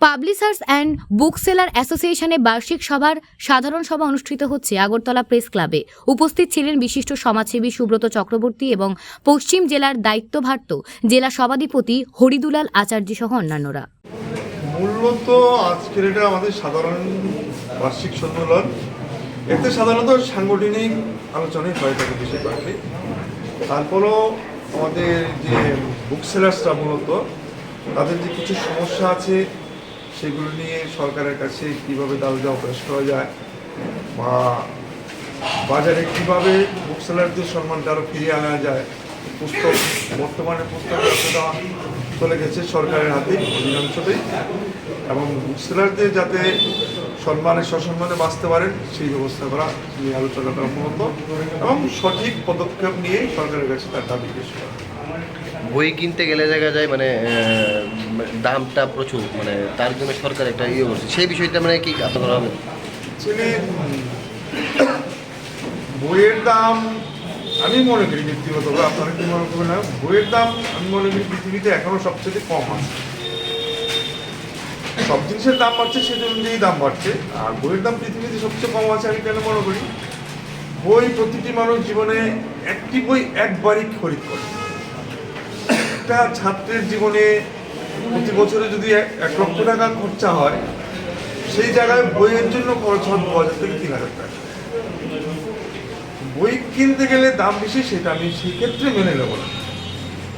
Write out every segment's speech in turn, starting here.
Publishers and bookseller অ্যাসোসিয়েশনের বার্ষিক সভার সাধারণ সভা অনুষ্ঠিত হচ্ছে আগরতলা প্রেস ক্লাবে। উপস্থিত ছিলেন বিশিষ্ট সমাজসেবী সুব্রত চক্রবর্তী এবং পশ্চিম জেলার দায়িত্বভারত জেলা সভাধিপতি হরিদুলাল আচার্য সহ অন্যান্যরা। মূলত আজকের এটা আমাদের সাধারণ বার্ষিক সম্মেলন। এতে সাধারণত সাংগঠনিক আলোচনাই হয়ে থাকে বেশিরভাগই। তারপরও আমাদের যে বুকসেলার্সরা মূলত তাদের যে কিছু সমস্যা আছে সেগুলো নিয়ে সরকারের কাছে কীভাবে দাবি পেশ করা যায় বা বাজারে কীভাবে বুকসেলারদের সম্মানটা আরও ফিরিয়ে আনা যায়। বর্তমানে পুস্তক ব্যবসাটা চলে গেছে সরকারের হাতে অধিকাংশতেই, এবং বুকসেলারদের যাতে সসম্মানে বাঁচতে পারেন সেই ব্যবস্থা করা নিয়ে আলোচনা করা মূলত, এবং সঠিক পদক্ষেপ নিয়ে সরকারের কাছে তার দাবি পেশ করা। বই কিনতে গেলে দেখা যায় দামটা প্রচুর, তার জন্য সরকার একটা করছে, সেই বিষয়টা কি আপনারা অ্যাকচুয়ালি বইয়ের দাম আমি মনে করি ব্যক্তিগতভাবে, আপনারা কি মনে করবেন না, বইয়ের দাম আমি মনে করি পৃথিবীতে এখনো সবচেয়ে কম আছে। সব জিনিসের দাম বাড়ছে সেই অনুযায়ী দাম বাড়ছে, আর বইয়ের দাম পৃথিবীতে সবচেয়ে কম আছে। আমি কেন মনে করি, বই প্রতিটি মানুষ জীবনে একটি বই একবারই খরিদ করে। একটা ছাত্রের জীবনে প্রতি বছরে যদি 1 লক্ষ টাকা খরচা হয়, সেই জায়গায় বইয়ের জন্য খরচ হয় 2000 থেকে 3000 টাকা। বই কিনতে গেলে দাম বেশি, সেটা আমি সেক্ষেত্রে মেনে নেব না।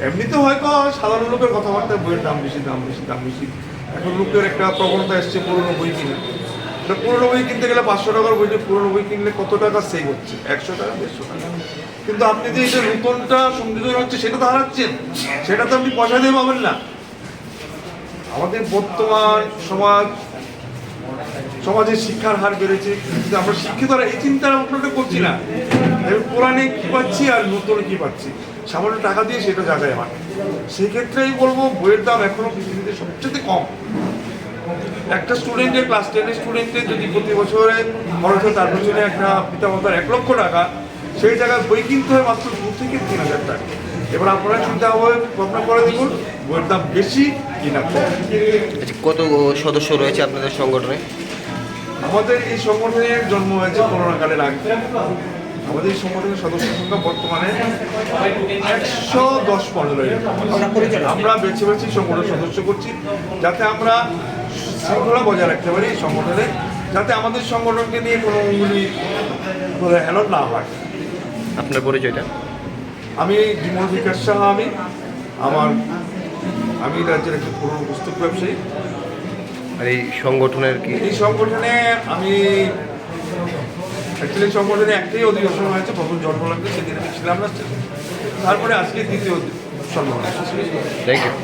এমনিতে হয়তো সাধারণ লোকের কথাবার্তা বইয়ের দাম বেশি দাম বেশি দাম বেশি। এখন লোকের একটা প্রবণতা এসছে পুরোনো বই কিনে। পুরোনো বই কিনতে গেলে 500 টাকার বইটা পুরোনো বই কিনলে কত টাকা সেভ হচ্ছে? 100 টাকা 150 টাকা। কিন্তু আপনি যে এটা নতুনটা সংযোজন হচ্ছে সেটা তো হারাচ্ছেন, সেটা তো আপনি পয়সা দিয়ে পাবেন না। আমাদের বর্তমান সমাজের শিক্ষার হার বেড়েছে, কিন্তু আমরা শিক্ষিতরা এই চিন্তা ভাবনাটা করছি না পুরানে কি পাচ্ছি আর নতুন কি পাচ্ছি, সামান্য টাকা দিয়ে সেটা যাচাই আমার। সেই ক্ষেত্রেই বলবো বইয়ের দাম এখনো পৃথিবীতে সবচেয়ে কম। একটা স্টুডেন্টের ক্লাস 10-এর স্টুডেন্টের যদি প্রতি বছরে খরচ হয় তার পেছনে একটা পিতামাতার 1 লক্ষ টাকা, সেই জায়গায় বই কিনতে হয় মাত্র 2 থেকে 3000 টাকা। এবার আপনারা চিন্তা ভাবনা করে দেখুন বইয়ের দাম বেশি কিনা কম। কত সদস্য রয়েছে আপনাদের সংগঠনে? আমাদের এই সংগঠনের জন্ম হয়েছে করোনা কালের আগে। আমাদের এই সংগঠনের সদস্য সংখ্যা বর্তমানে 110-15। আমরা বেছে বেছে সংগঠনের সদস্য করছি যাতে আমরা শৃঙ্খলা বজায় রাখতে পারি এই সংগঠনে, যাতে আমাদের সংগঠনকে নিয়ে কোনো অঙ্গুলি হেলন না হয়। আপনার পরিচয়টা? আমি বিমল বিকাশ সাহা। আমি রাজ্যের একটা পুরনো পুস্তক ব্যবসায়ী। আর এই সংগঠনের এই সংগঠনে আমি অ্যাকচুয়ালি সংগঠনে একটাই অধিবেশন হয়েছে, প্রথম জন্ম লাগবে সেদিন আমি ছিলাম না, তারপরে আজকে দ্বিতীয় সম্মেলন। Thank you.